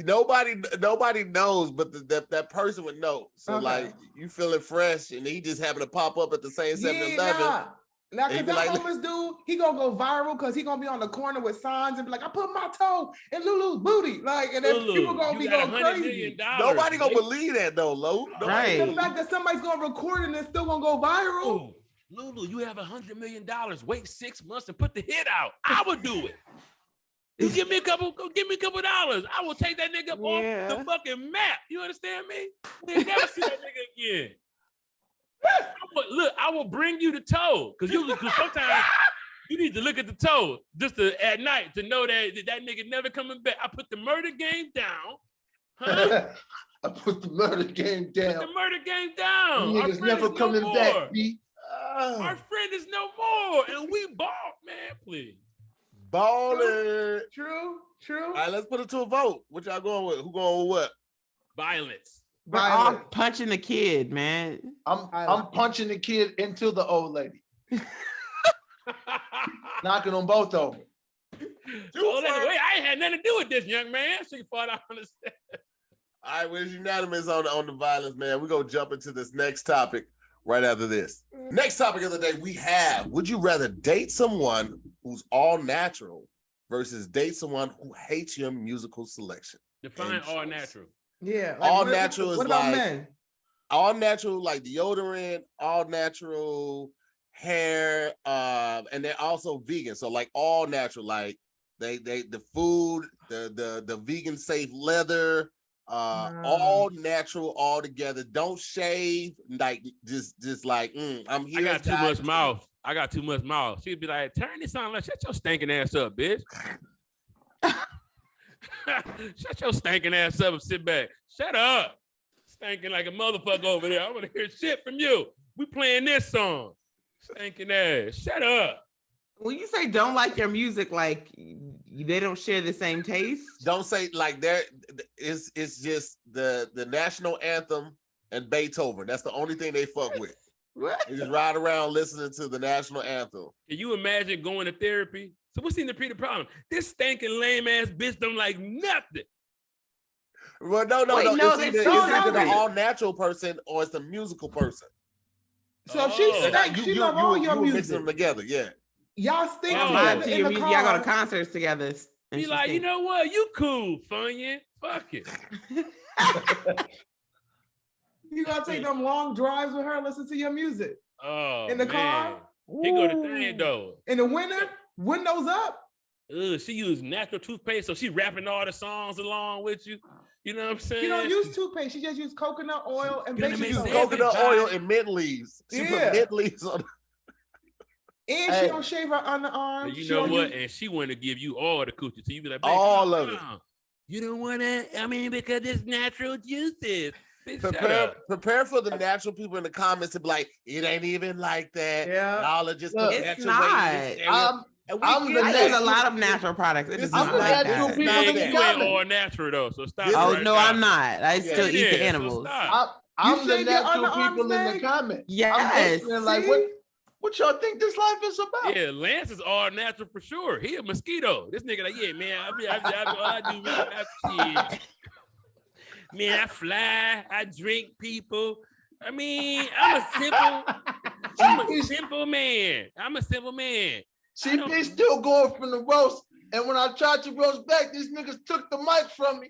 Nobody knows, but that person would know. So like, you feeling fresh, and he just happened to pop up at the same 7-Eleven. Now, because that homeless dude, he gonna go viral because he gonna be on the corner with signs and be like, I put my toe in Lulu's booty. Like, and then people gonna be going crazy. Nobody gonna believe that though, Lo. Right. The fact that somebody's gonna record it and it's still gonna go viral. Ooh, Lulu, you have $100 million. Wait 6 months and put the hit out. I would do it. You give me a couple dollars. I will take that nigga off the fucking map. You understand me? We'll never see that nigga again. I will bring you the toe because sometimes you need to look at the toe just at night to know that nigga never coming back. I put the murder game down. Huh? I put the murder game down. Put the murder game down. Niggas never coming back, B. Our friend is no more, and we ball, man. Please. Balling. True. All right, let's put it to a vote. What y'all going with? Who going with what? Violence. But I'm punching the kid, man. I'm punching the kid into the old lady. Knocking them both over. Wait, I ain't had nothing to do with this, young man. So you thought I understand. All right, we're unanimous on the violence, man. We're gonna jump into this next topic right after this. Next topic of the day we have: would you rather date someone who's all natural versus date someone who hates your musical selection? Define all natural. Yeah. Like, all natural is what about like men? All natural, like deodorant, all natural hair, and they're also vegan. So like all natural, like the food, the vegan safe leather, all natural, all together. Don't shave, like just like I'm here. I got too much mouth. I got too much mouth. She'd be like, turn this on, like, shut your stinking ass up, bitch. Shut your stinking ass up and sit back. Shut up. Stinking like a motherfucker over there. I want to hear shit from you. We playing this song. Stinking ass. Shut up. When you say don't like your music, like they don't share the same taste? Don't say like it's just the national anthem and Beethoven. That's the only thing they fuck with. What? They just ride around listening to the national anthem. Can you imagine going to therapy? So what's the problem? This stinking lame ass bitch don't like nothing. Well, no. It's either the all natural person or it's the musical person. So if she stank, she love all your music. Mix them together, yeah. Y'all stink together in the car. Y'all go to concerts together. Be like, you know what? You cool, Funyun. Fuck it. You gotta take them long drives with her, listen to your music. Oh, in the car. He go to thing though. In the winter, windows up. She used natural toothpaste, so she rapping all the songs along with you. You know what I'm saying? She don't use toothpaste. She just used coconut oil and baking soda. Coconut oil and mint leaves. She put mint leaves on. And she don't shave her underarm. You know what? And she want to give you all the coochie. So you be like, all of it. You don't want to, because it's natural juices. Prepare for the natural people in the comments to be like, it ain't even like that. Yeah. Y'all are just it's not. There's a lot of natural products. It is not like that. You ain't all natural though, so stop. Oh no, I'm not. I still eat the animals. So I'm the natural people in the comments. Yes. I'm like, what y'all think this life is about? Yeah, Lance is all natural for sure. He a mosquito. This nigga like, yeah, man, I fly, I drink people. I mean, I'm a simple man. CP still going from the roast, and when I tried to roast back, these niggas took the mic from me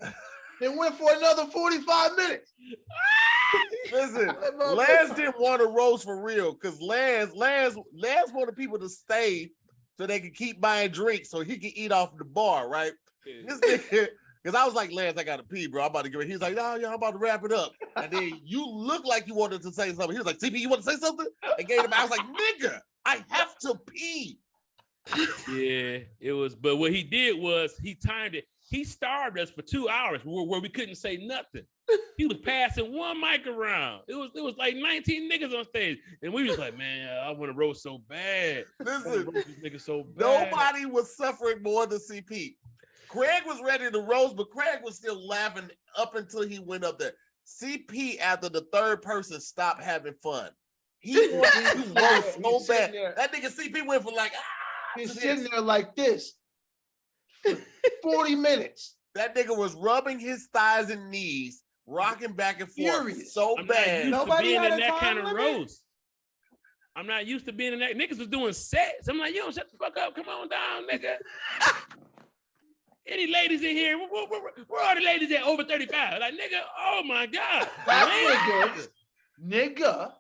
and went for another 45 minutes. Listen, Lance didn't want to roast for real because Lance wanted people to stay so they could keep buying drinks so he could eat off the bar, right? This nigga, because I was like, Lance, I gotta pee, bro. I'm about to get ready. He's like, no, I'm about to wrap it up. And then you look like you wanted to say something. He was like, CP, you want to say something? And gave him. I was like, nigga, I have to pee. Yeah, it was. But what he did was he timed it. He starved us for 2 hours where we couldn't say nothing. He was passing one mic around. It was like 19 niggas on stage, and we was like, man, I want to roast so bad. Listen, roast this nigga so bad. Nobody was suffering more than CP. Craig was ready to roast, but Craig was still laughing up until he went up there. CP, after the third person, stopped having fun. He wanted to roast so bad. That nigga CP went for like, he's sitting there like this for 40 minutes. That nigga was rubbing his thighs and knees, rocking back and forth so bad. Nobody had in that kind of roast. I'm not used to being in that. Niggas was doing sets. I'm like, yo, shut the fuck up. Come on down, nigga. Any ladies in here? Where are the ladies at over 35? Like, nigga, oh my God. Nigga.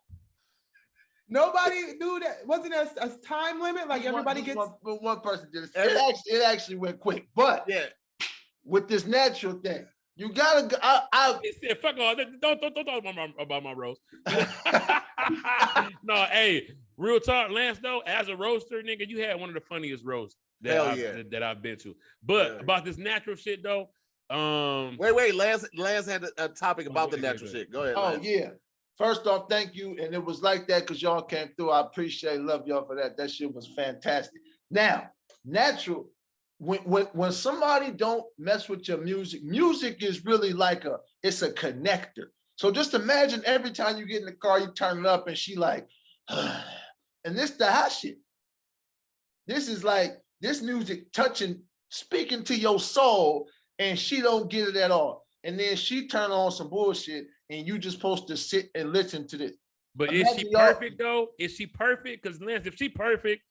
Nobody knew that. Wasn't a time limit? Like everybody gets. One person did it. It actually went quick. But yeah, with this natural thing, you gotta go. He said, "Fuck all. Don't talk about my roast." No, hey, real talk, Lance. Though, as a roaster, nigga, you had one of the funniest roasts that I've been to. But about this natural shit, though. Wait. Lance had a topic about the natural shit. Go ahead. Lance. Yeah. First off, thank you. And it was like that because y'all came through. I appreciate, love y'all for that. That shit was fantastic. Now, natural, when somebody don't mess with your music is really like it's a connector. So just imagine every time you get in the car, you turn it up and she like, and this the hot shit. This is like, this music speaking to your soul, and she don't get it at all. And then she turn on some bullshit, and you just supposed to sit and listen to this. But is she perfect though? Is she perfect? Because Lance, if she perfect,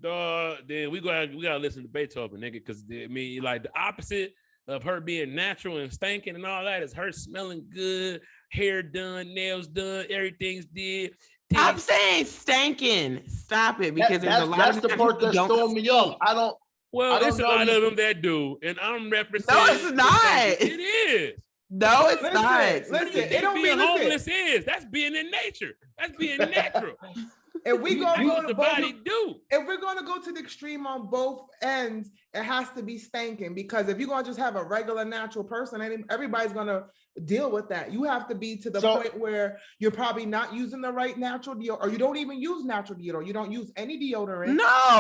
then we gotta listen to Beethoven, nigga. Because I mean, like the opposite of her being natural and stinking and all that is her smelling good, hair done, nails done, everything's did. I'm saying stinking. Stop it, because there's a lot of the part that's throwing me off. There's a lot of them that do, and I'm representing. No, it's not. It is. No, it's not. Listen, it don't being mean homeless is. That's being in nature. That's being natural. If we gonna go to the body do. If we're gonna go to the extreme on both ends, it has to be stinking. Because if you're gonna just have a regular natural person, everybody's gonna deal with that. You have to be to the point where you're probably not using the right natural deodorant, or you don't even use natural deodorant. You don't use any deodorant.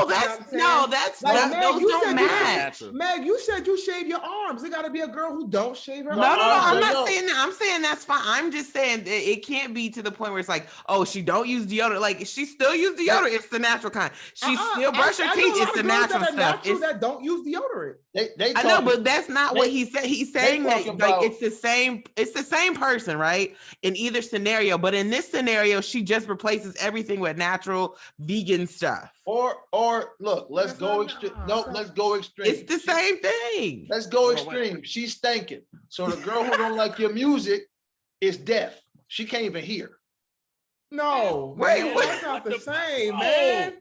That's like, those don't match. Meg, you said you shave your arms. It got to be a girl who don't shave her arms. No, I'm not saying that. I'm saying that's fine. I'm just saying that it can't be to the point where it's like, oh, she don't use deodorant. Like, she still use deodorant. It's the natural kind. She still brush her teeth. It's the natural stuff. That don't use deodorant. I know, but that's not what he said. He's saying that like it's the same. It's the same person, right? In either scenario, but in this scenario, she just replaces everything with natural vegan stuff. Or look, let's go extreme. No, let's go extreme. It's the same thing. Let's go extreme. She's stinking. So the girl who don't like your music is deaf. She can't even hear. No, wait, that's not the same, man.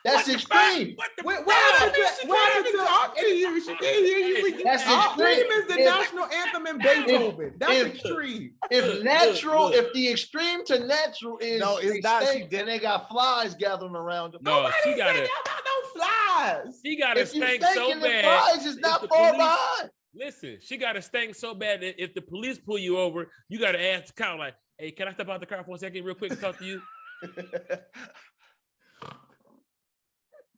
That's extreme. What happened to talk to you? She can't hear you. That's extreme is the national anthem in Beethoven. That's extreme. If the extreme to natural is no, it's not. And they got flies gathering around them. No, she got no flies. She got a stank so bad. Flies is not far behind. Listen, she got a stank so bad that if the police pull you over, you got to ask the cop like, "Hey, can I step out the car for a second, real quick, and talk to you?"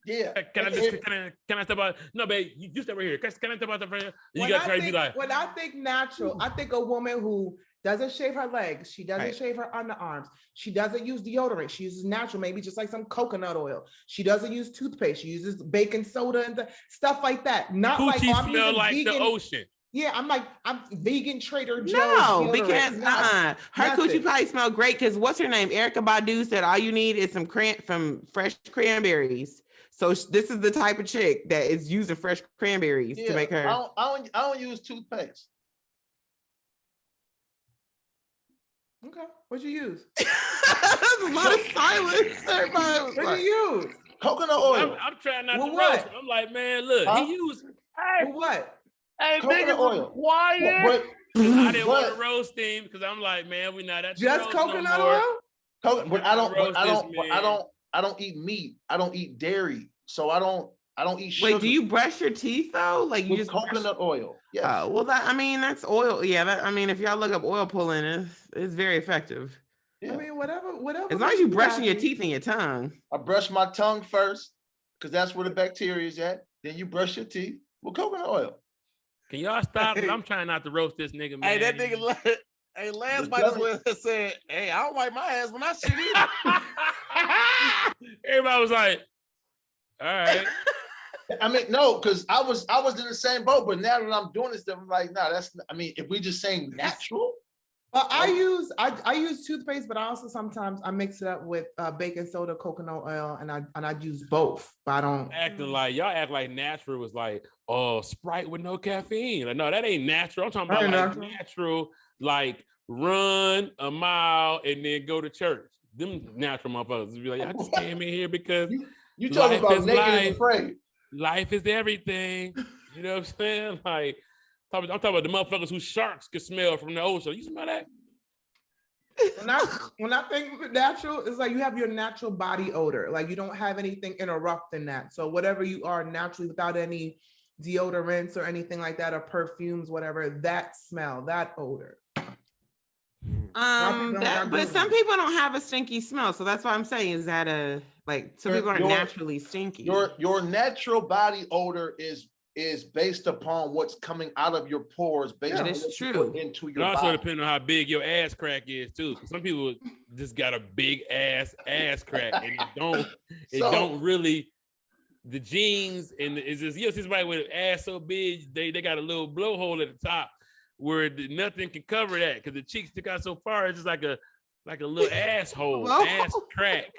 Yeah. Can I step out? No, babe, you step right here. Can I step out the front? You got to try to be like. When I think natural, I think a woman who doesn't shave her legs, she doesn't shave her underarms, she doesn't use deodorant, she uses natural, maybe just like some coconut oil. She doesn't use toothpaste, she uses baking soda and stuff like that. Not like I'm smell like vegan, the ocean. Yeah, I'm vegan Trader Joe's. No, because her coochie probably smell great. Because what's her name? Erykah Badu said all you need is some fresh cranberries. So this is the type of chick that is using fresh cranberries to make her. I don't use toothpaste. Okay, what'd you use? That's a lot of silence. What'd you use? Coconut oil. I'm trying not to roast. I'm like, man, look, he used. Hey, what? Hey, niggas oil. Quiet. I didn't want to roast him because I'm like, man, we not at just coconut oil. But I don't eat meat. I don't eat dairy. So I don't eat sugar. Wait, do you brush your teeth though? Like you just coconut oil? Yes. Oh, well, that's oil. Yeah, if y'all look up oil pulling, it's very effective. Yeah. I mean, whatever. As long as you brushing your teeth and your tongue. I brush my tongue first because that's where the bacteria is at. Then you brush your teeth with coconut oil. Can y'all stop? I'm trying not to roast this nigga, man. Hey, that nigga. Hey, last might as well said, "Hey, I don't wipe my ass when I shit either." Everybody was like, "All right." I mean, no, because I was in the same boat, but now that I'm doing this stuff, I'm like, nah, that's. I mean, if we just saying natural. Well, I use toothpaste, but I also sometimes I mix it up with baking soda, coconut oil, and I use both. But I don't acting like y'all act like natural was like, oh, Sprite with no caffeine. Like, no, that ain't natural. I'm talking about natural, like run a mile and then go to church. Them natural motherfuckers be like, I just came in here because you talking about naked and afraid. Life is everything. You know what I'm saying? Like, I'm talking about the motherfuckers who sharks can smell from the ocean. You smell that? When I think natural, it's like you have your natural body odor. Like you don't have anything interrupting that. So whatever you are naturally without any deodorants or anything like that or perfumes, whatever, that smell, that odor. But some people don't have a stinky smell. So that's why I'm saying is that some people are naturally stinky. Your natural body odor is based upon what's coming out of your pores based on what's put into your body. Also depends on how big your ass crack is too. Some people just got a big ass crack and it don't really the genes and it's just see somebody with an ass so big they got a little blowhole at the top where nothing can cover that because the cheeks stick out so far it's just like a little asshole ass crack.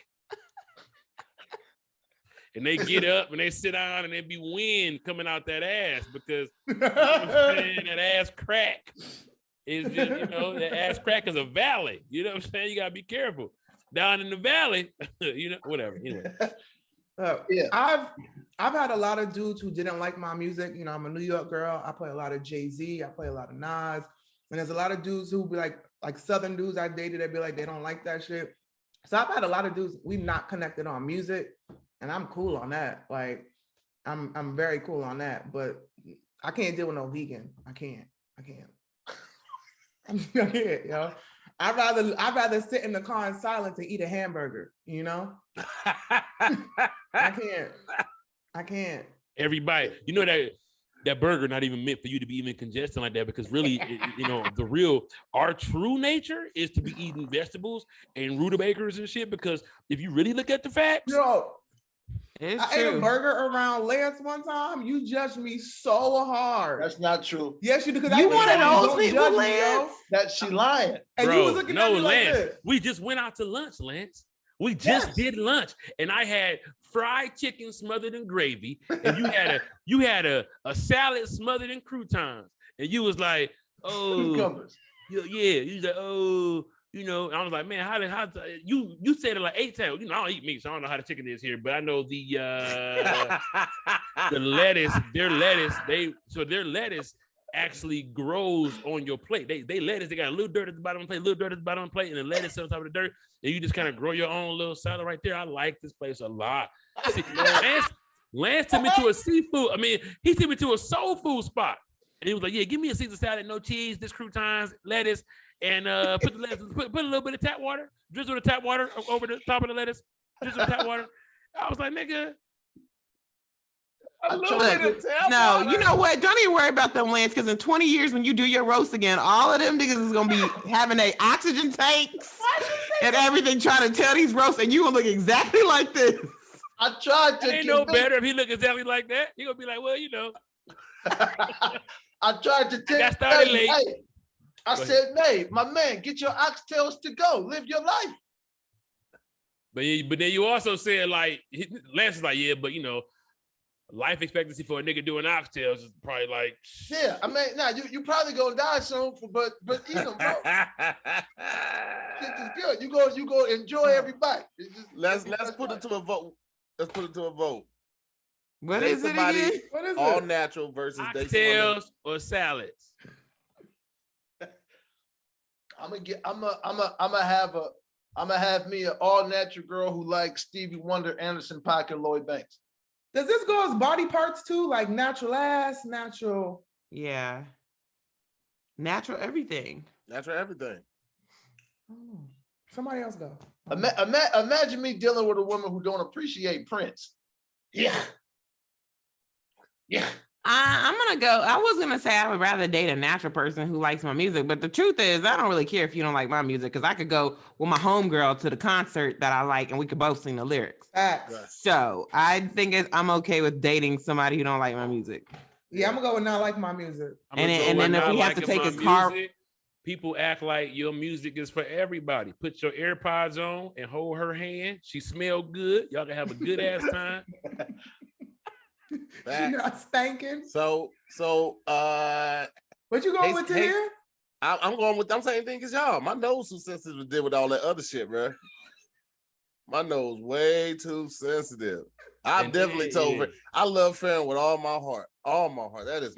And they get up and they sit down and there be wind coming out that ass because that ass crack is just, that ass crack is a valley. You know what I'm saying? You gotta be careful. Down in the valley, whatever. Anyway. I've had a lot of dudes who didn't like my music. I'm a New York girl. I play a lot of Jay-Z. I play a lot of Nas. And there's a lot of dudes who be like Southern dudes I dated that be like, they don't like that shit. So I've had a lot of dudes, we've not connected on music. And I'm cool on that. Like, I'm very cool on that. But I can't deal with no vegan. I can't. I can't, yo. I'd rather sit in the car in silence and eat a hamburger, I can't. Everybody, that burger not even meant for you to be even congested like that because really, our true nature is to be eating vegetables and rutabagas and shit because if you really look at the facts. I ate a burger around Lance one time. You judged me so hard. That's not true. Yes, you do. Because you one of those people, Lance. That she lying. And bro, you was looking at me like Lance. this. We just went out to lunch, Lance. We just did lunch, and I had fried chicken smothered in gravy, and you had a salad smothered in croutons, and you was like, oh, cucumbers. Yeah. You was like, oh, you know, I was like, man, how you said it like 8 times. You know, I don't eat meat, so I don't know how the chicken is here, but I know the lettuce, their lettuce actually grows on your plate. They lettuce, they got a little dirt at the bottom of the plate, little dirt at the bottom of the plate, and the lettuce on top of the dirt, and you just kind of grow your own little salad right there. I like this place a lot. See, Lance took me to a seafood. I mean, he took me to a soul food spot, and he was like, "Yeah, give me a Caesar salad, no cheese, this croutons, lettuce." And put the lettuce, put a little bit of tap water, drizzle the tap water over the top of the lettuce, drizzle the tap water. I was like, nigga. No, you know what? Don't even worry about them, Lance, because in 20 years, when you do your roast again, all of them niggas is gonna be having their oxygen tanks and everything, trying to tell these roasts, and you gonna look exactly like this. I tried to. Ain't no better if he look exactly like that. He gonna be like, well, you know. I tried to tell. Got started late. Hey, I said, "Hey, my man, get your oxtails to go. Live your life." But then you also said, like, Lance is like, yeah, but you know, life expectancy for a nigga doing oxtails is probably like, yeah. I mean, now you probably gonna die soon, but eat them, bro. This is good. You go enjoy every bite. Let's put it to a vote. Let's put it to a vote. What is it again? What is all it? natural versus oxtails or salads. I'm gonna have me an all natural girl who likes Stevie Wonder, Anderson .Paak, and Lloyd Banks. Does this go as body parts too? Like natural ass, natural. Yeah. Natural everything. Natural everything. Oh, somebody else go. Imagine me dealing with a woman who don't appreciate Prince. Yeah. I'm gonna go. I was gonna say I would rather date a natural person who likes my music, but the truth is I don't really care if you don't like my music, because I could go with my homegirl to the concert that I like and we could both sing the lyrics. Facts. So I think I'm okay with dating somebody who don't like my music. Yeah, I'm gonna go with not like my music. And then if we have to take a car, people act like your music is for everybody. Put your AirPods on and hold her hand. She smell good. Y'all can have a good ass time. You're not stinking. So what you going with here? I'm going with the same thing as y'all. My nose too sensitive to deal with all that other shit, bro. My nose way too sensitive. I've definitely told her I love Farron with all my heart. All my heart. That's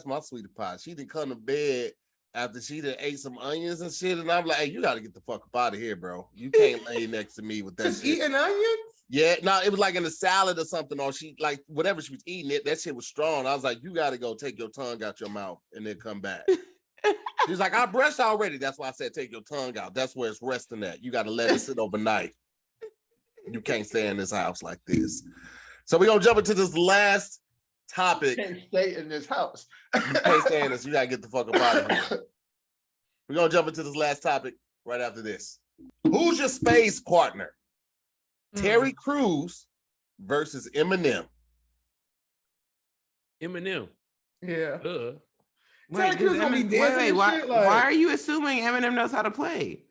my sweetie pie. She didn't come to bed after she done ate some onions and shit. And I'm like, hey, you gotta get the fuck up out of here, bro. You can't lay next to me with that Just shit. Eating onions? Yeah, no, it was like in a salad or something, or she like whatever she was eating it, that shit was strong. I was like, you gotta go take your tongue out your mouth and then come back. She's like, I brushed already. That's why I said take your tongue out. That's where it's resting at. You gotta let it sit overnight. You can't stay in this house like this. So we're gonna jump into this last topic. You can't stay in this house. You can't stay in this. You gotta get the fuck up out of here. We're gonna jump into this last topic right after this. Who's your Spades partner? Terry Crews versus Eminem. Eminem. Yeah. Wait, Crews gonna be dancing why shit, like... why are you assuming Eminem knows how to play?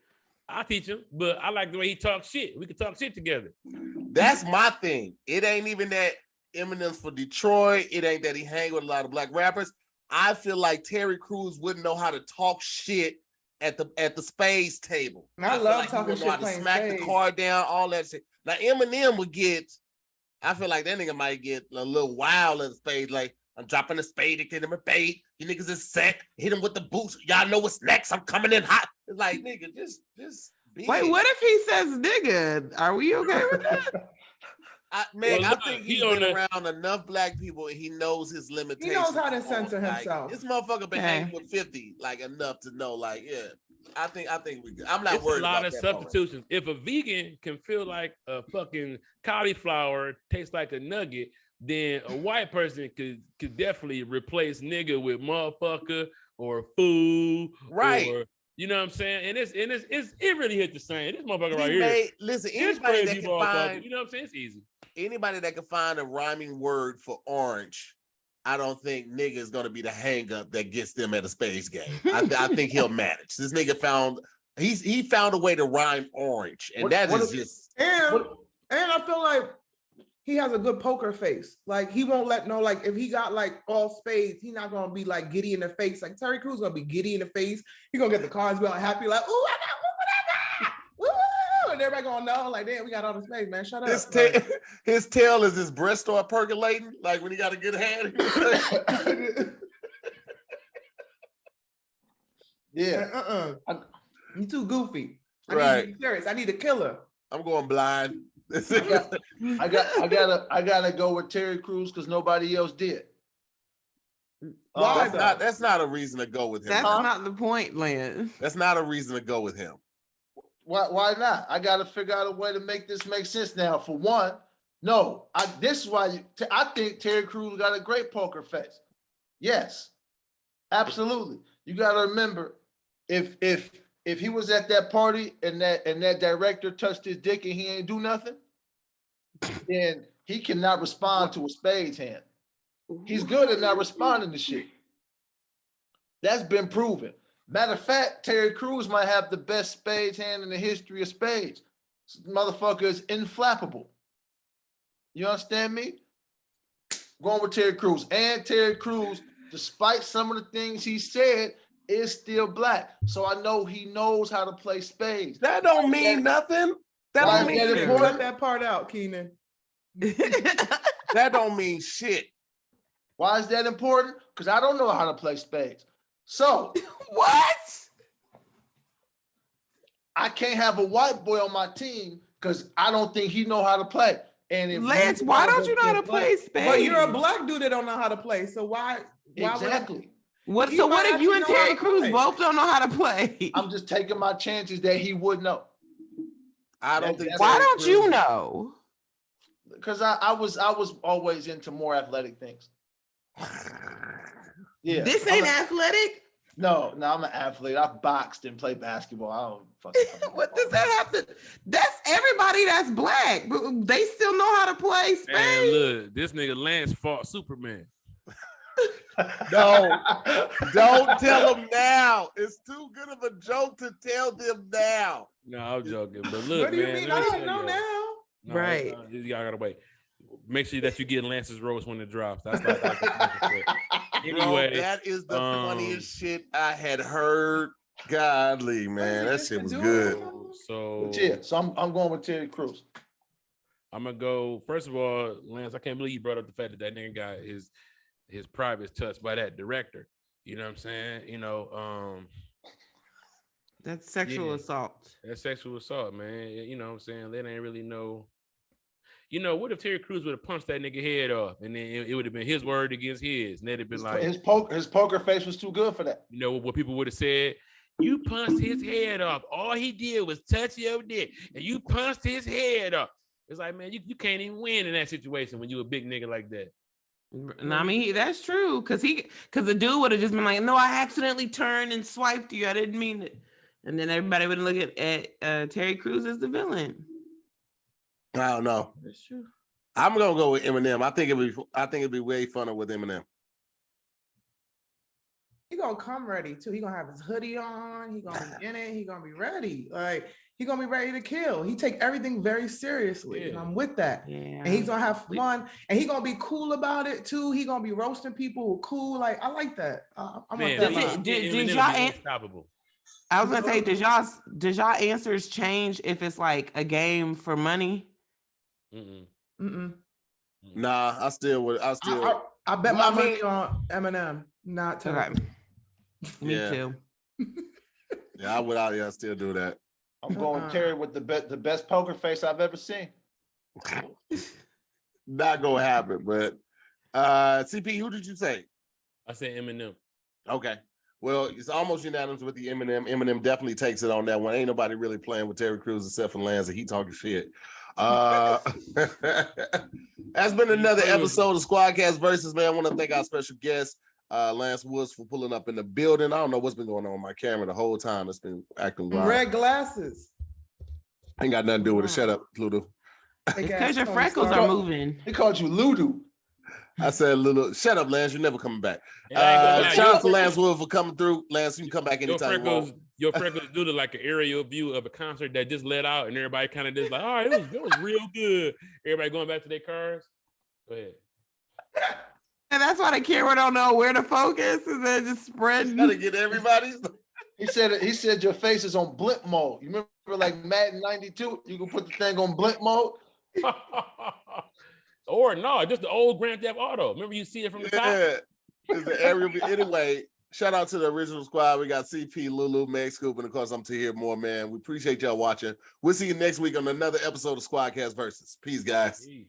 I'll teach him, but I like the way he talks shit. We can talk shit together. That's my thing. It ain't even that Eminem's for Detroit. It ain't that he hang with a lot of black rappers. I feel like Terry Crews wouldn't know how to talk shit at the Spades table. And I love talking shit, playing smack Spades. The card down, all that shit. Now Eminem would get, I feel like that nigga might get a little wild at the Spades, like, I'm dropping a spade to get him a bait. You niggas is set. Hit him with the boots. Y'all know what's next. I'm coming in hot. It's like, nigga, just be. Wait, what if he says nigga? Are we okay with that? I think he's been around enough black people and he knows his limitations. He knows how to censor himself. This motherfucker been hanging with 50, like enough to know, like, yeah. I think we good. I'm not worried about that. It's a lot of substitutions. If a vegan can feel like a fucking cauliflower tastes like a nugget, then a white person could definitely replace nigga with motherfucker or fool, right? Or, you know what I'm saying? And it really hit the same. This motherfucker right here. Listen, anybody that can find, you know what I'm saying? It's easy. Anybody that can find a rhyming word for orange, I don't think nigga is gonna be the hang up that gets them at a Spades game. I think he'll manage. This nigga found a way to rhyme orange, and and I feel like he has a good poker face. Like he won't let like if he got like all spades, he's not gonna be like giddy in the face. Like Terry Crews gonna be giddy in the face. He gonna get the cards, be all happy, like, oh, I got everybody gonna know. Like, damn, we got all the space, man. Shut up. His tail is his breast start percolating, like when he got a good hand. Yeah. You too goofy. I Right. need to be serious. I need a killer. I'm going blind. I gotta go with Terry Crews because nobody else did. Why? That's not a reason to go with him. That's not the point, Lance. That's not a reason to go with him. Why not? I got to figure out a way to make this make sense now. For one, no, this is why I think Terry Crews got a great poker face. Yes, absolutely. You got to remember, if he was at that party and that director touched his dick and he ain't do nothing, then he cannot respond to a spades hand. He's good at not responding to shit. That's been proven. Matter of fact, Terry Crews might have the best spades hand in the history of spades. This motherfucker is inflappable. You understand me? Going with Terry Crews. And Terry Crews, despite some of the things he said, is still black. So I know he knows how to play spades. That don't mean nothing. That don't mean shit. Cut that part out, Keenan. That don't mean shit. Why is that important? Because I don't know how to play spades. So what? I can't have a white boy on my team because I don't think he know how to play. And if Lance, why don't you know how to play spades? But you're a black dude that don't know how to play. So why exactly. What if you and Terry Crews both don't know how to play? I'm just taking my chances that he would know. I don't think. Why don't you know? Because I was always into more athletic things. Yeah. This ain't athletic? No, I'm an athlete. I boxed and played basketball. I don't fucking what does that have to? That's everybody that's black, but they still know how to play spades. And look, this nigga Lance fought Superman. No, don't tell them now. It's too good of a joke to tell them now. No, I'm joking. But look, what do you man, mean? I don't know now. No, right. Y'all gotta wait. Make sure that you get Lance's roast when it drops. That's anyway, bro, that is the funniest shit I had heard. Godly, man, that shit was good. So I'm going with Terry Crews. I'm gonna go. First of all, Lance, I can't believe you brought up the fact that nigga got his privates touched by that director. You know what I'm saying? You know, that's sexual assault. That's sexual assault, man. You know what I'm saying? They ain't really know. You know, what if Terry Crews would have punched that nigga head off, and then it would have been his word against his, and they'd have been like, his poker face was too good for that. You know what people would have said? You punched his head off. All he did was touch your dick, and you punched his head off. It's like, man, you can't even win in that situation when you a big nigga like that. No, I mean, that's true, because the dude would have just been like, no, I accidentally turned and swiped you. I didn't mean it. And then everybody would look at Terry Crews as the villain. I don't know. That's true. I'm gonna go with Eminem. I think it'd be way funner with Eminem. He gonna come ready too. He gonna have his hoodie on. He gonna be in it. He gonna be ready. Like he gonna be ready to kill. He take everything very seriously, and I'm with that. Yeah. And he's gonna have fun, and he gonna be cool about it too. He gonna be roasting people cool. Like I like that. I want that. Did y'all unstoppable? I was gonna say, does y'all answers change if it's like a game for money? Nah, I bet my money on Eminem, not to. Okay. Me too. Yeah, I would. I still do that. I'm going Terry with the best poker face I've ever seen. Not gonna happen, but CP, who did you say? I said Eminem. Okay. Well, it's almost unanimous with the Eminem. Eminem definitely takes it on that one. Ain't nobody really playing with Terry Crews except for Lance, and he talking shit. That's been another episode of SquADcast Versus, man. I want to thank our special guest, Lance Woods, for pulling up in the building. I don't know what's been going on with my camera the whole time. It's been acting wild. Red glasses. Ain't got nothing to do with it. Shut up, Ludo. Because your freckles are moving. He called you Ludo. I said, "Little, shut up, Lance. You're never coming back." Shout out to Lance Wood for coming through. Lance, you can come back anytime. Your freckles do look like an aerial view of a concert that just let out, and everybody kind of just like, "All right, it was real good." Everybody going back to their cars. Go ahead. And that's why the camera don't know where to focus, and then just spread. Gotta get everybody. He said your face is on blimp mode. You remember like Madden 92, you can put the thing on blink mode. Or no, just the old Grand Theft Auto. Remember you see it from the top? Yeah, it's the area. Anyway, shout out to the original squad. We got CP, Lulu, Meg, Scoop, and of course I'm to hear more, man. We appreciate y'all watching. We'll see you next week on another episode of SquADcast Versus. Peace, guys. Peace.